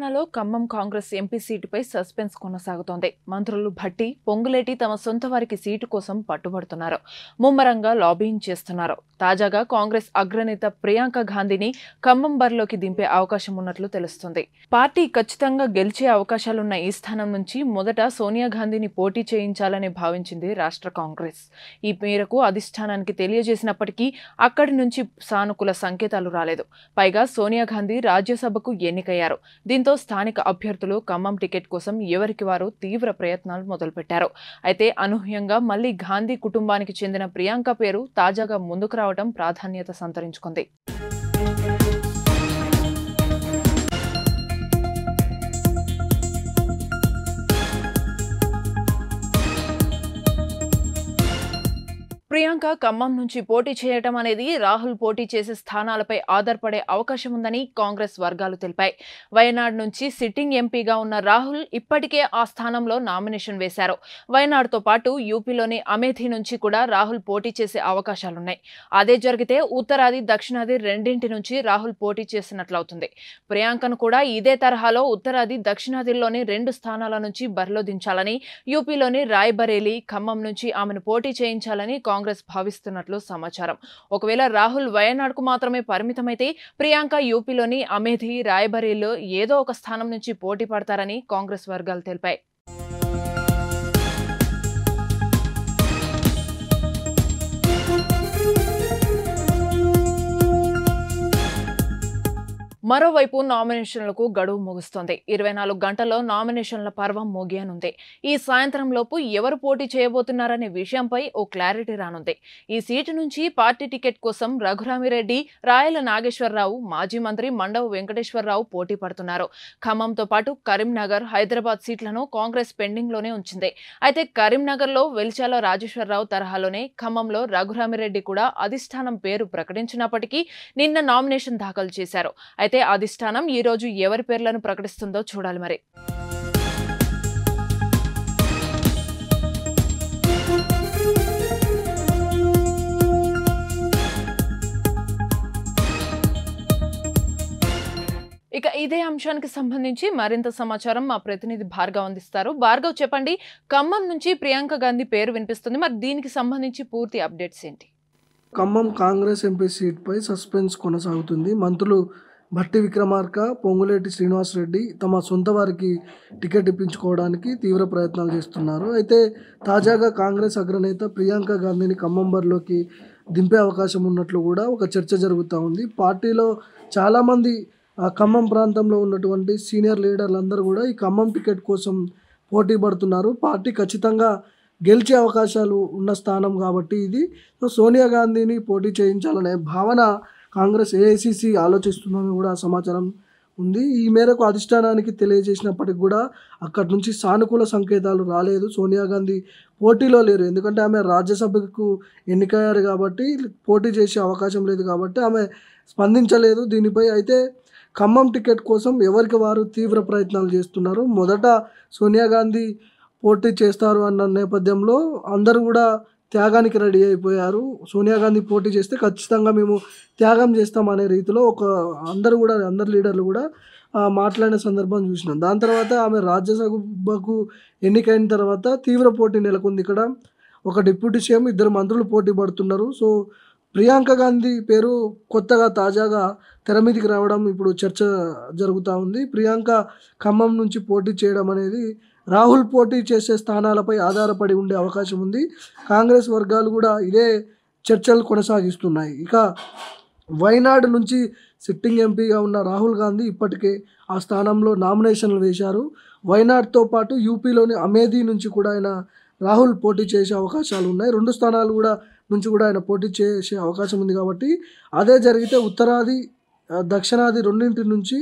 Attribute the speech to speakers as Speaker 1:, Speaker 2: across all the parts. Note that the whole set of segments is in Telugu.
Speaker 1: తెలంగాణలో ఖమ్మం కాంగ్రెస్ ఎంపీ సీటుపై సస్పెన్స్ కొనసాగుతోంది. మంత్రులు భట్టి, పొంగులేటి తమ సొంత వారికి సీటు కోసం పట్టుబడుతున్నారు. ముమ్మరంగా లాబియింగ్ చేస్తున్నారు. తాజాగా కాంగ్రెస్ అగ్రనేత ప్రియాంక గాంధీని ఖమ్మం బరిలోకి దింపే అవకాశం ఉన్నట్లు తెలుస్తుంది. పార్టీ ఖచ్చితంగా గెలిచే అవకాశాలున్న ఈ స్థానం నుంచి మొదట సోనియా గాంధీని పోటీ చేయించాలని భావించింది రాష్ట్ర కాంగ్రెస్. ఈ మేరకు అధిష్టానానికి తెలియజేసినప్పటికీ అక్కడి నుంచి సానుకూల సంకేతాలు రాలేదు. పైగా సోనియా గాంధీ రాజ్యసభకు ఎన్నికయ్యారు. దీంతో స్థానిక అభ్యర్థులు ఖమ్మం టికెట్ కోసం ఎవరికి వారు తీవ్ర ప్రయత్నాలు మొదలుపెట్టారు. అయితే అనూహ్యంగా మళ్లీ గాంధీ కుటుంబానికి చెందిన ప్రియాంక పేరు తాజాగా ముందుకు రావడం ప్రాధాన్యత సంతరించుకుంది. ప్రియాంక ఖమ్మం నుంచి పోటీ చేయడం అనేది రాహుల్ పోటీ చేసే స్థానాలపై ఆధారపడే అవకాశం ఉందని కాంగ్రెస్ వర్గాలు తెలిపాయి. వయనాడ్ నుంచి సిట్టింగ్ ఎంపీగా ఉన్న రాహుల్ ఇప్పటికే ఆ స్థానంలో నామినేషన్ వేశారు. వయనాడ్తో పాటు యూపీలోని అమేథీ నుంచి కూడా రాహుల్ పోటీ చేసే అవకాశాలున్నాయి. అదే జరిగితే ఉత్తరాది, దక్షిణాది రెండింటి నుంచి రాహుల్ పోటీ చేసినట్లవుతుంది. ప్రియాంకను కూడా ఇదే తరహాలో ఉత్తరాది, దక్షిణాదిలోని 2 స్థానాల నుంచి బరిలో దించాలని, యూపీలోని రాయ్బరేలీ, ఖమ్మం నుంచి ఆమెను పోటీ చేయించాలని కాంగ్రెస్ భావిస్తున్నట్లు సమాచారం. ఒకవేళ రాహుల్ వయనాడ్కు మాత్రమే పరిమితమైతే ప్రియాంక యూపీలోని అమేథీ, రాయ్బరేలీలో ఏదో ఒక స్థానం నుంచి పోటీ పడతారని కాంగ్రెస్ వర్గాలు తెలిపాయి. మరోవైపు నామినేషన్లకు గడువు ముగుస్తోంది. 24 గంటల్లో నామినేషన్ల పర్వం ముగియనుంది. ఈ సాయంత్రం లోపు ఎవరు పోటీ చేయబోతున్నారనే విషయంపై ఓ క్లారిటీ రానుంది. ఈ సీటు నుంచి పార్టీ టికెట్ కోసం రఘురామిరెడ్డి, రాయల నాగేశ్వరరావు, మాజీ మంత్రి మండవ వెంకటేశ్వరరావు పోటీ పడుతున్నారు. ఖమ్మంతో పాటు కరీంనగర్, హైదరాబాద్ సీట్లను కాంగ్రెస్ పెండింగ్లోనే ఉంచింది. అయితే కరీంనగర్లో వెలిచాల రాజేశ్వరరావు తరహాలోనే ఖమ్మంలో రఘురామిరెడ్డి కూడా అధిష్టానం పేరు ప్రకటించినప్పటికీ నిన్న నామినేషన్ దాఖలు చేశారు. అయితే అధిష్టానం ఈ రోజు ఎవరి పేర్లను ప్రకటిస్తుందో చూడాలి మరి. ఇక ఇదే అంశానికి సంబంధించి మరింత సమాచారం మా ప్రతినిధి భార్గవ్ అందిస్తారు. భార్గవ్, చెప్పండి, ఖమ్మం నుంచి ప్రియాంక గాంధీ పేరు వినిపిస్తుంది. మరి దీనికి సంబంధించి పూర్తి అప్డేట్స్ ఏంటి?
Speaker 2: ఖమ్మం కాంగ్రెస్ ఎంపీ సీట్పై సస్పెన్స్ కొనసాగుతుంది. మంత్రులు భట్టి విక్రమార్క, పొంగులేటి శ్రీనివాసరెడ్డి తమ సొంత వారికి టికెట్ ఇప్పించుకోవడానికి తీవ్ర ప్రయత్నాలు చేస్తున్నారు. అయితే తాజాగా కాంగ్రెస్ అగ్రనేత ప్రియాంక గాంధీని ఖమ్మం బరిలోకి దింపే అవకాశం ఉన్నట్లు కూడా ఒక చర్చ జరుగుతూ ఉంది. పార్టీలో చాలామంది ఖమ్మం ప్రాంతంలో ఉన్నటువంటి సీనియర్ లీడర్లందరూ కూడా ఈ ఖమ్మం టికెట్ కోసం పోటీ పడుతున్నారు. పార్టీ ఖచ్చితంగా గెలిచే అవకాశాలు ఉన్న స్థానం కాబట్టి ఇది సోనియా గాంధీని పోటీ చేయించాలనే భావన కాంగ్రెస్ ఏఐసిసి ఆలోచిస్తుందని కూడా సమాచారం ఉంది. ఈ మేరకు అధిష్టానానికి తెలియజేసినప్పటికి కూడా అక్కడి నుంచి సానుకూల సంకేతాలు రాలేదు. సోనియా గాంధీ పోటీలో లేరు, ఎందుకంటే ఆమె రాజ్యసభకు ఎన్నికయ్యారు కాబట్టి పోటీ చేసే అవకాశం లేదు కాబట్టి ఆమె స్పందించలేదు దీనిపై. అయితే ఖమ్మం టికెట్ కోసం ఎవరికి వారు తీవ్ర ప్రయత్నాలు చేస్తున్నారు. మొదట సోనియా గాంధీ పోటీ చేస్తారు అన్న నేపథ్యంలో అందరూ కూడా త్యాగానికి రెడీ అయిపోయారు. సోనియా గాంధీ పోటీ చేస్తే ఖచ్చితంగా మేము త్యాగం చేస్తామనే రీతిలో అందరు లీడర్లు కూడా మాట్లాడిన సందర్భం చూసినాం. దాని తర్వాత ఆమె రాజ్యసభకు ఎన్నికైన తర్వాత తీవ్ర పోటీ నెలకొంది. ఇక్కడ ఒక డిప్యూటీ సీఎం, 2 మంత్రులు పోటీ పడుతున్నారు. సో ప్రియాంక గాంధీ పేరు కొత్తగా తాజాగా తెర మీదకి రావడం ఇప్పుడు చర్చ జరుగుతూ ఉంది. ప్రియాంక ఖమ్మం నుంచి పోటీ చేయడం అనేది రాహుల్ పోటీ చేసే స్థానాలపై ఆధారపడి ఉండే అవకాశం ఉంది. కాంగ్రెస్ వర్గాలు కూడా ఇదే చర్చలు కొనసాగిస్తున్నాయి. ఇక వయనాడ్ నుంచి సిట్టింగ్ ఎంపీగా ఉన్న రాహుల్ గాంధీ ఇప్పటికే ఆ స్థానంలో నామినేషన్లు వేశారు. వయనాడ్తో పాటు యూపీలోని అమేథీ నుంచి కూడా ఆయన రాహుల్ పోటీ చేసే అవకాశాలు ఉన్నాయి. 2 స్థానాలు నుంచి కూడా ఆయన పోటీ చేసే అవకాశం ఉంది కాబట్టి అదే జరిగితే ఉత్తరాది, దక్షిణాది రెండింటి నుంచి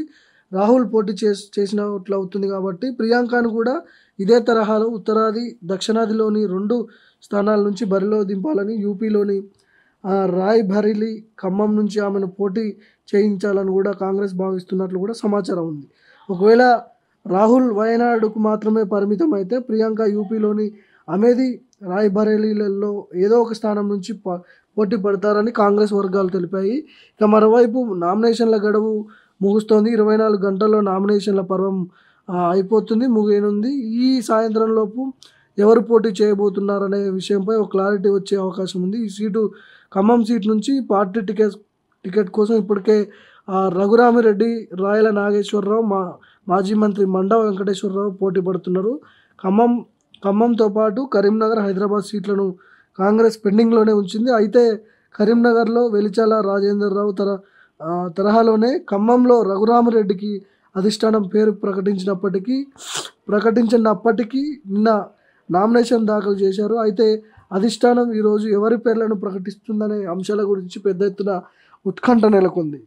Speaker 2: రాహుల్ పోటీ చేసినట్లు అవుతుంది కాబట్టి ప్రియాంకను కూడా ఇదే తరహాలో ఉత్తరాది, దక్షిణాదిలోని 2 స్థానాల నుంచి బరిలో దింపాలని, యూపీలోని రాయ్బరేలీ, ఖమ్మం నుంచి ఆమెను పోటీ చేయించాలని కూడా కాంగ్రెస్ భావిస్తున్నట్లు కూడా సమాచారం ఉంది. ఒకవేళ రాహుల్ వయనాడుకు మాత్రమే పరిమితం అయితే ప్రియాంక యూపీలోని అమేథీ, రాయ్బరేలీలలో ఏదో ఒక స్థానం నుంచి పోటీ పడతారని కాంగ్రెస్ వర్గాలు తెలిపాయి. ఇక మరోవైపు నామినేషన్ల గడువు ముగుస్తోంది. 24 గంటల్లో నామినేషన్ల పర్వం అయిపోతుంది, ముగియనుంది. ఈ సాయంత్రం లోపు ఎవరు పోటీ చేయబోతున్నారనే విషయంపై ఒక క్లారిటీ వచ్చే అవకాశం ఉంది. ఈ సీటు ఖమ్మం సీట్ నుంచి పార్టీ టికెట్ కోసం ఇప్పటికే రఘురామిరెడ్డి, రాయల నాగేశ్వరరావు, మాజీ మంత్రి మండా వెంకటేశ్వరరావు పోటీ పడుతున్నారు. ఖమ్మంతో పాటు కరీంనగర్, హైదరాబాద్ సీట్లను కాంగ్రెస్ పెండింగ్లోనే ఉంచింది. అయితే కరీంనగర్లో వెలిచాల రాజేందర్రావు తరహాలోనే ఖమ్మంలో రఘురామిరెడ్డికి అధిష్టానం పేరు ప్రకటించినప్పటికీ నిన్న నామినేషన్ దాఖలు చేశారు. అయితే అధిష్టానం ఈరోజు ఎవరి పేర్లను ప్రకటిస్తుందనే అంశాల గురించి పెద్ద ఎత్తున ఉత్కంఠ నెలకొంది.